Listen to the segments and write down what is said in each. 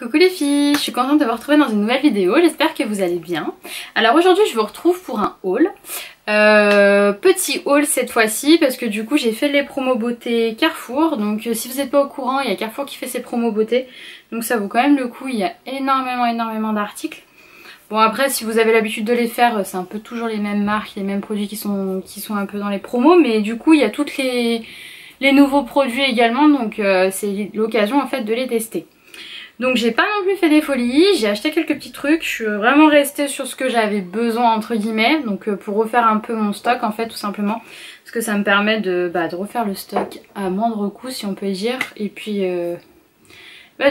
Coucou les filles, je suis contente de vous retrouver dans une nouvelle vidéo, j'espère que vous allez bien. Alors aujourd'hui je vous retrouve pour un haul, petit haul cette fois-ci parce que du coup j'ai fait les promos beauté Carrefour. Donc si vous n'êtes pas au courant, il y a Carrefour qui fait ses promos beauté, donc ça vaut quand même le coup, il y a énormément d'articles. Bon après si vous avez l'habitude de les faire, c'est un peu toujours les mêmes marques, les mêmes produits qui sont un peu dans les promos, mais du coup il y a toutes les nouveaux produits également, donc c'est l'occasion en fait de les tester. Donc j'ai pas non plus fait des folies, j'ai acheté quelques petits trucs, je suis vraiment restée sur ce que j'avais besoin entre guillemets, donc pour refaire un peu mon stock en fait tout simplement, parce que ça me permet de refaire le stock à moindre coût si on peut dire, et puis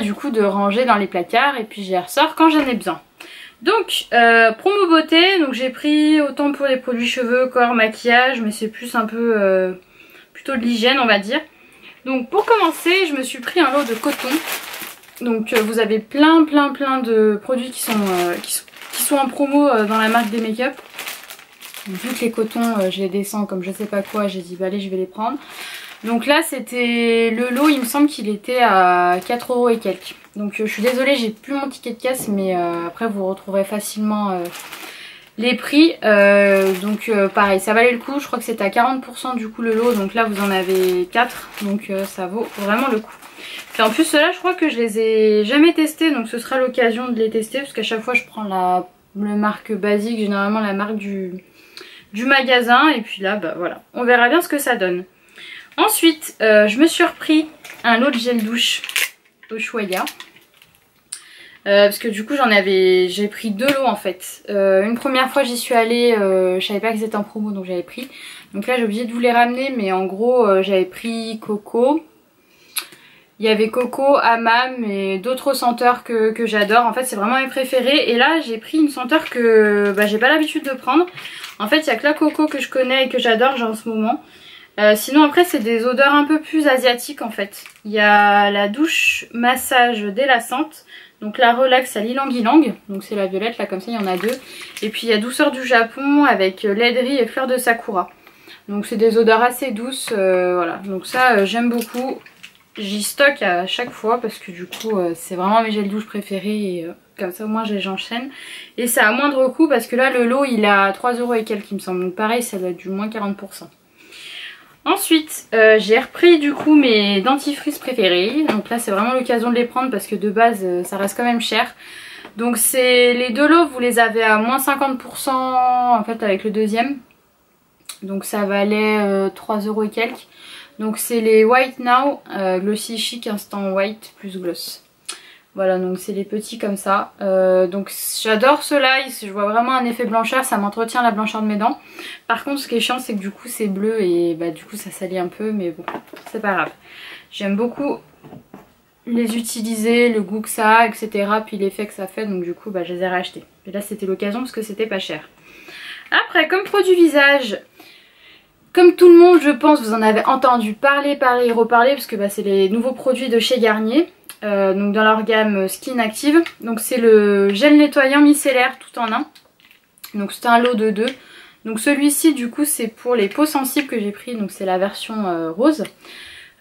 du coup de ranger dans les placards et puis j'y ressors quand j'en ai besoin. Donc promo beauté, donc j'ai pris autant pour les produits cheveux, corps, maquillage, mais c'est plus un peu plutôt de l'hygiène on va dire. Donc pour commencer je me suis pris un lot de coton. Donc vous avez plein de produits qui sont en promo dans la marque des make-up. Vu que les cotons je les descends comme je sais pas quoi, j'ai dit bah allez je vais les prendre. Donc là c'était le lot, il me semble qu'il était à 4 € et quelques. Donc je suis désolée, j'ai plus mon ticket de caisse, mais après vous retrouverez facilement les prix. Donc pareil, ça valait le coup, je crois que c'était à 40% du coup le lot, donc là vous en avez 4, donc ça vaut vraiment le coup. Et en plus ceux-là je crois que je les ai jamais testés, donc ce sera l'occasion de les tester parce qu'à chaque fois je prends la marque basique, généralement la marque du magasin, et puis là bah voilà, on verra bien ce que ça donne. Ensuite je me suis repris un lot de gel douche Ushuaïa. Parce que du coup j'ai pris 2 lots en fait. Une première fois j'y suis allée, je savais pas que c'était en promo donc j'avais pris. Donc là j'ai oublié de vous les ramener, mais en gros j'avais pris Coco. Il y avait Coco, Hammam et d'autres senteurs que j'adore. En fait c'est vraiment mes préférés. Et là j'ai pris une senteur que j'ai pas l'habitude de prendre. En fait il y a que la Coco que je connais et que j'adore en ce moment. Sinon après c'est des odeurs un peu plus asiatiques en fait. Il y a la douche massage délassante. Donc la relax à l'ilang-ilang, donc c'est la violette là comme ça il y en a 2. Et puis il y a douceur du Japon avec laiderie et fleurs de sakura. Donc c'est des odeurs assez douces, voilà. Donc ça j'aime beaucoup. J'y stocke à chaque fois parce que du coup c'est vraiment mes gels douche préférés et comme ça au moins j'enchaîne. Et c'est à moindre coût parce que là le lot il est à 3 € et quelques il me semble. Donc pareil ça doit être du moins 40%. Ensuite j'ai repris du coup mes dentifrices préférés. Donc là c'est vraiment l'occasion de les prendre parce que de base ça reste quand même cher. Donc c'est les 2 lots, vous les avez à moins 50% en fait avec le deuxième. Donc ça valait 3 € et quelques. Donc c'est les White Now, Glossy Chic Instant White plus Gloss. Voilà, donc c'est les petits comme ça. Donc j'adore ceux-là, je vois vraiment un effet blancheur, ça m'entretient la blancheur de mes dents. Par contre ce qui est chiant c'est que du coup c'est bleu et du coup ça salit un peu, mais bon, c'est pas grave. J'aime beaucoup les utiliser, le goût que ça a, etc. Puis l'effet que ça fait, donc du coup je les ai rachetés. Et là c'était l'occasion parce que c'était pas cher. Après comme produit visage, comme tout le monde je pense vous en avez entendu parler et reparler parce que c'est les nouveaux produits de chez Garnier. Donc dans leur gamme Skin Active. Donc c'est le gel nettoyant micellaire tout en un. Donc c'est un lot de 2. Donc celui-ci du coup c'est pour les peaux sensibles que j'ai pris. Donc c'est la version rose.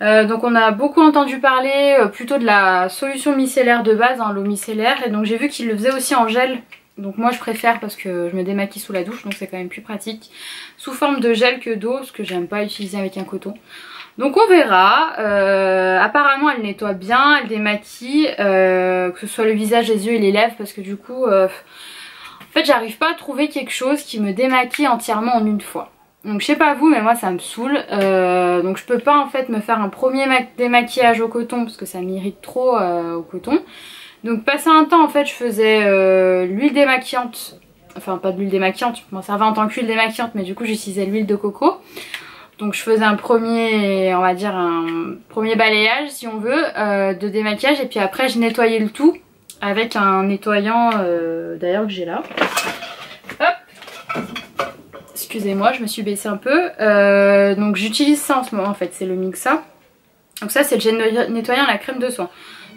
Donc on a beaucoup entendu parler plutôt de la solution micellaire de base, l'eau micellaire. Et donc j'ai vu qu'ils le faisaient aussi en gel. Donc moi je préfère parce que je me démaquille sous la douche, donc c'est quand même plus pratique. Sous forme de gel que d'eau, parce que j'aime pas utiliser avec un coton. Donc on verra. Apparemment elle nettoie bien, elle démaquille, que ce soit le visage, les yeux et les lèvres, parce que du coup en fait j'arrive pas à trouver quelque chose qui me démaquille entièrement en une fois. Donc je sais pas vous, mais moi ça me saoule. Donc je peux pas en fait me faire un premier démaquillage au coton parce que ça m'irrite trop au coton. Donc passé un temps en fait je faisais l'huile démaquillante, enfin pas de l'huile démaquillante, je m'en servais en tant qu'huile démaquillante, mais du coup j'utilisais l'huile de coco. Donc je faisais un premier, on va dire un premier balayage si on veut, de démaquillage, et puis après je nettoyais le tout avec un nettoyant d'ailleurs que j'ai là. Hop, excusez-moi je me suis baissée un peu. Donc j'utilise ça en ce moment en fait, c'est le Mixa. Donc ça c'est le gel nettoyant à la crème de soin.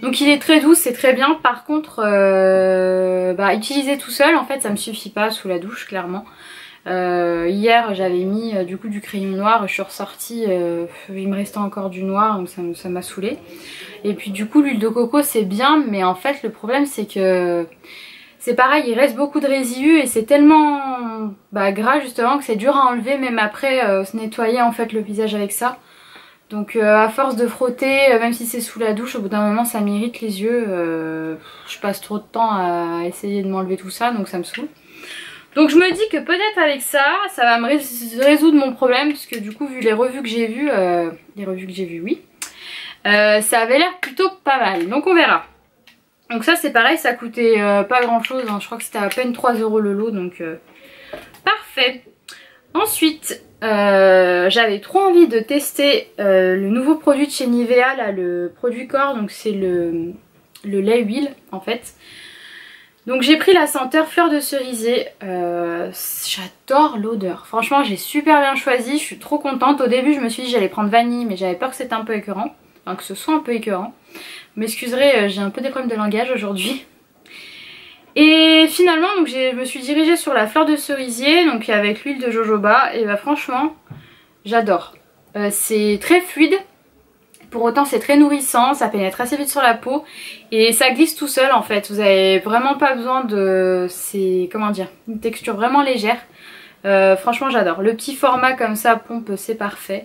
Donc il est très doux, c'est très bien. Par contre utiliser tout seul en fait ça me suffit pas sous la douche clairement. Hier j'avais mis du coup du crayon noir, je suis ressortie, il me restait encore du noir donc ça m'a saoulée. Et puis du coup l'huile de coco c'est bien, mais en fait le problème c'est que c'est pareil, il reste beaucoup de résidus et c'est tellement gras justement que c'est dur à enlever même après se nettoyer en fait le visage avec ça. Donc à force de frotter, même si c'est sous la douche, au bout d'un moment ça m'irrite les yeux. Je passe trop de temps à essayer de m'enlever tout ça, donc ça me saoule. Donc je me dis que peut-être avec ça, ça va me résoudre mon problème, parce que du coup vu les revues que j'ai vues, oui, ça avait l'air plutôt pas mal, donc on verra. Donc ça c'est pareil, ça coûtait pas grand chose, hein. Je crois que c'était à peine 3 € le lot, donc parfait. Ensuite, j'avais trop envie de tester le nouveau produit de chez Nivea, là, le produit corps, donc c'est le lait huile en fait. Donc j'ai pris la senteur fleur de cerisier, j'adore l'odeur, franchement j'ai super bien choisi, je suis trop contente. Au début je me suis dit j'allais prendre vanille mais j'avais peur que c'était un peu écœurant, enfin que ce soit un peu écœurant. Vous m'excuserez, j'ai un peu des problèmes de langage aujourd'hui. Et finalement donc je me suis dirigée sur la fleur de cerisier, donc avec l'huile de jojoba, et franchement j'adore. C'est très fluide. Pour autant c'est très nourrissant, ça pénètre assez vite sur la peau et ça glisse tout seul en fait. Vous avez vraiment pas besoin de... c'est comment dire, une texture vraiment légère. Franchement j'adore. Le petit format comme ça pompe c'est parfait.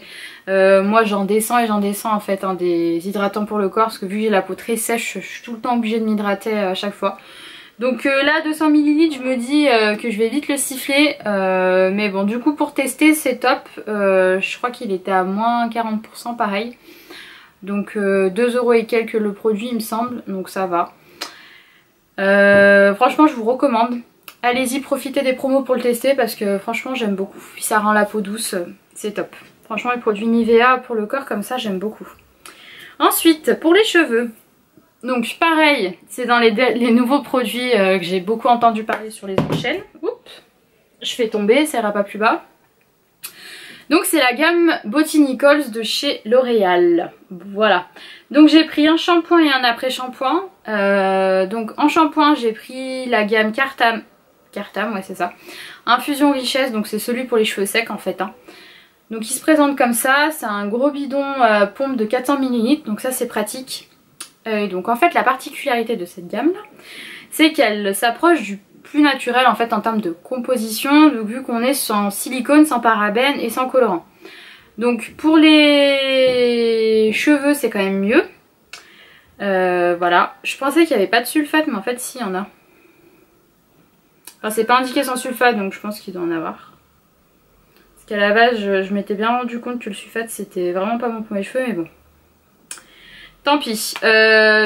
Moi j'en descends et j'en descends en fait des hydratants pour le corps parce que vu que j'ai la peau très sèche je suis tout le temps obligée de m'hydrater à chaque fois. Donc là 200 ml je me dis que je vais vite le siffler, mais bon du coup pour tester c'est top. Je crois qu'il était à moins 40% pareil. Donc 2 € et quelques le produit il me semble, donc ça va. Franchement je vous recommande. Allez-y, profitez des promos pour le tester parce que franchement j'aime beaucoup. Puis ça rend la peau douce, c'est top. Franchement les produits Nivea pour le corps comme ça j'aime beaucoup. Ensuite pour les cheveux. Donc pareil, c'est dans les nouveaux produits que j'ai beaucoup entendu parler sur les enchaînes. Oups, je fais tomber, ça ira pas plus bas. Donc c'est la gamme Botanicals de chez L'Oréal. Voilà. Donc j'ai pris un shampoing et un après-shampoing. Donc en shampoing j'ai pris la gamme Cartam, ouais c'est ça. Infusion Richesse, donc c'est celui pour les cheveux secs en fait. Hein. Donc il se présente comme ça, c'est un gros bidon pompe de 400 ml, donc ça c'est pratique. Donc en fait la particularité de cette gamme là, c'est qu'elle s'approche du plus naturel en fait en termes de composition, donc vu qu'on est sans silicone, sans parabènes et sans colorant. Donc pour les cheveux c'est quand même mieux. Voilà, je pensais qu'il n'y avait pas de sulfate mais en fait si, il y en a. Enfin c'est pas indiqué sans sulfate donc je pense qu'il doit en avoir. Parce qu'à la base je m'étais bien rendu compte que le sulfate c'était vraiment pas bon pour mes cheveux mais bon. Tant pis.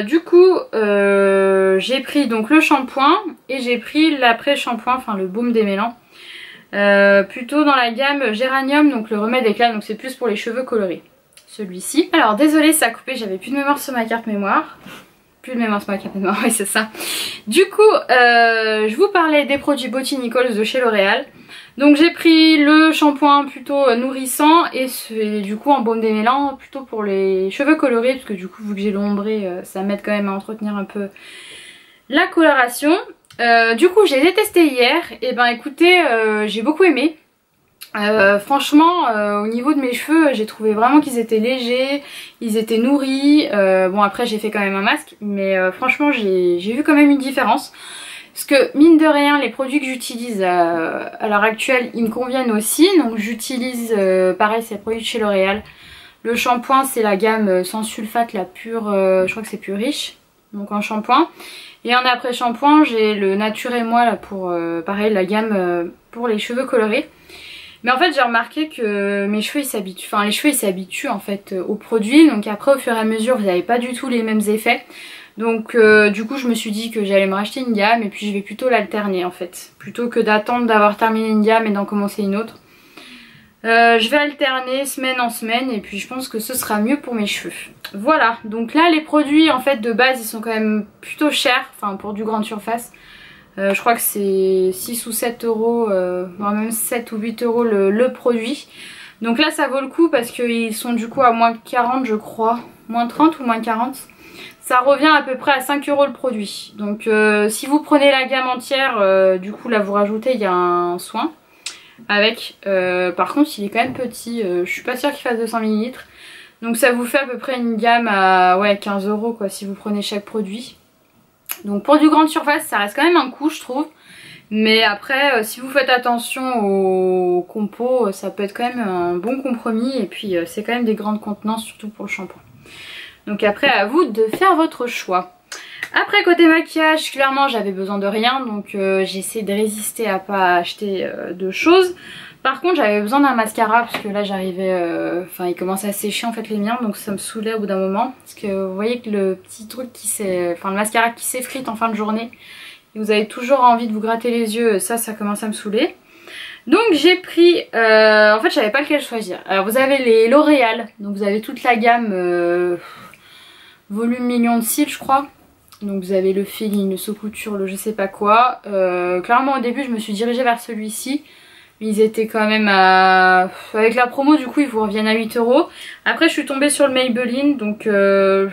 Du coup, j'ai pris donc le shampoing et j'ai pris l'après-shampoing, enfin le baume démêlant. Plutôt dans la gamme Géranium, donc le remède éclat, donc c'est plus pour les cheveux colorés. Celui-ci. Alors désolée, ça a coupé, j'avais plus de mémoire sur ma carte mémoire. Plus de mémoire sur ma carte mémoire, oui c'est ça. Du coup, je vous parlais des produits Botanicals de chez L'Oréal. Donc j'ai pris le shampoing plutôt nourrissant et du coup en baume démêlant plutôt pour les cheveux colorés parce que du coup vu que j'ai l'ombré ça m'aide quand même à entretenir un peu la coloration. Du coup je les ai testés hier et ben écoutez j'ai beaucoup aimé. Franchement au niveau de mes cheveux j'ai trouvé vraiment qu'ils étaient légers, ils étaient nourris. Bon après j'ai fait quand même un masque mais franchement j'ai vu quand même une différence. Parce que mine de rien les produits que j'utilise à l'heure actuelle ils me conviennent aussi. Donc j'utilise pareil ces produits de chez L'Oréal. Le shampoing c'est la gamme sans sulfate la pure, je crois que c'est plus riche. Donc en shampoing. Et en après shampoing j'ai le Nature et Moi là pour pareil la gamme pour les cheveux colorés. Mais en fait j'ai remarqué que mes cheveux ils s'habituent, enfin les cheveux ils s'habituent en fait aux produits. Donc après au fur et à mesure vous n'avez pas du tout les mêmes effets. Donc du coup je me suis dit que j'allais me racheter une gamme et puis je vais plutôt l'alterner en fait. Plutôt que d'attendre d'avoir terminé une gamme et d'en commencer une autre. Je vais alterner semaine en semaine et puis je pense que ce sera mieux pour mes cheveux. Voilà, donc là les produits en fait de base ils sont quand même plutôt chers, enfin pour du grande surface. Je crois que c'est 6 ou 7 €, voire même 7 ou 8 € le produit. Donc là ça vaut le coup parce qu'ils sont du coup à moins 40 je crois, moins 30 ou moins 40. Ça revient à peu près à 5 € le produit. Donc si vous prenez la gamme entière, du coup là vous rajoutez, il y a un soin. avec. Par contre il est quand même petit, je suis pas sûre qu'il fasse 200 ml. Donc ça vous fait à peu près une gamme à 15 € quoi si vous prenez chaque produit. Donc pour du grande surface ça reste quand même un coût je trouve. Mais après si vous faites attention aux compos ça peut être quand même un bon compromis. Et puis c'est quand même des grandes contenances surtout pour le shampoing. Donc après à vous de faire votre choix. Après côté maquillage clairement j'avais besoin de rien. Donc j'ai essayé de résister à pas acheter de choses. Par contre j'avais besoin d'un mascara parce que là j'arrivais, enfin il commençait à sécher en fait les miens donc ça me saoulait au bout d'un moment. Parce que vous voyez que le petit truc qui s'est, enfin le mascara qui s'effrite en fin de journée et vous avez toujours envie de vous gratter les yeux, ça commence à me saouler. Donc j'ai pris, en fait je savais pas lequel choisir. Alors vous avez les L'Oréal, donc vous avez toute la gamme volume million de cils je crois. Donc vous avez le feeling, le saut couture, le je sais pas quoi. Clairement au début je me suis dirigée vers celui-ci. Ils étaient quand même à... Avec la promo du coup ils vous reviennent à 8 €. Après je suis tombée sur le Maybelline. Donc de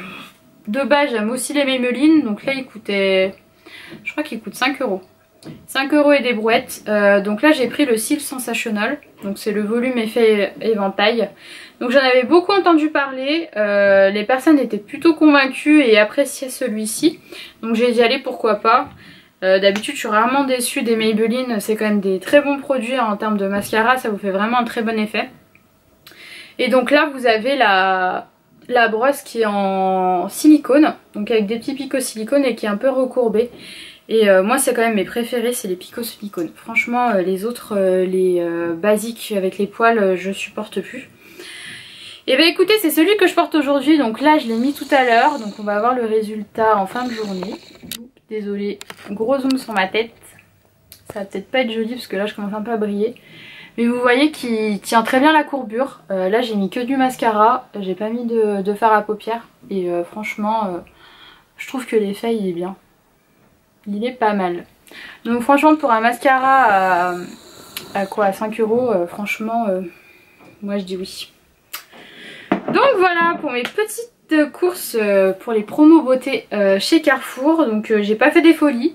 base j'aime aussi les Maybelline. Donc là il coûtait... Je crois qu'il coûte 5 €. 5 € et des brouettes. Donc là j'ai pris le Cils Sensational. Donc c'est le volume effet éventail. Donc j'en avais beaucoup entendu parler. Les personnes étaient plutôt convaincues et appréciaient celui-ci. Donc j'ai dit allez pourquoi pas. D'habitude je suis rarement déçue des Maybelline, c'est quand même des très bons produits en termes de mascara, ça vous fait vraiment un très bon effet. Et donc là vous avez la brosse qui est en silicone, donc avec des petits picots silicone et qui est un peu recourbée. Et moi c'est quand même mes préférés, c'est les picots silicone. Franchement les autres, les basiques avec les poils, je supporte plus. Et bah écoutez c'est celui que je porte aujourd'hui, donc là je l'ai mis tout à l'heure, donc on va avoir le résultat en fin de journée. Désolée, gros zoom sur ma tête. Ça va peut-être pas être joli parce que là je commence un peu à briller. Mais vous voyez qu'il tient très bien la courbure. Là j'ai mis que du mascara, j'ai pas mis de fard à paupières. Et franchement, je trouve que l'effet il est bien. Il est pas mal. Donc franchement pour un mascara à quoi, à 5 €, franchement, moi je dis oui. Donc voilà pour mes petites courses pour les promos beauté chez Carrefour. Donc j'ai pas fait des folies.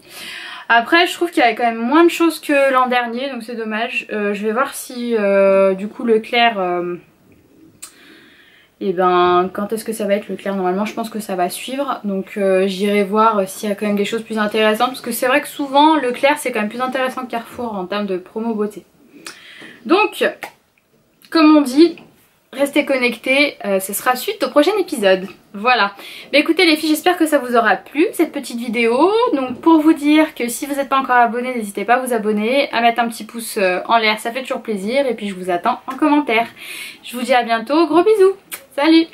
Après je trouve qu'il y avait quand même moins de choses que l'an dernier donc c'est dommage. Je vais voir si du coup Leclerc et ben quand est-ce que ça va être Leclerc. Normalement je pense que ça va suivre. Donc j'irai voir s'il y a quand même des choses plus intéressantes. Parce que c'est vrai que souvent Leclerc c'est quand même plus intéressant que Carrefour en termes de promo beauté. Donc comme on dit, restez connectés, ce sera suite au prochain épisode. Voilà. Bah écoutez les filles, j'espère que ça vous aura plu cette petite vidéo. Donc pour vous dire que si vous n'êtes pas encore abonné, n'hésitez pas à vous abonner, à mettre un petit pouce en l'air, ça fait toujours plaisir. Et puis je vous attends en commentaire. Je vous dis à bientôt, gros bisous. Salut!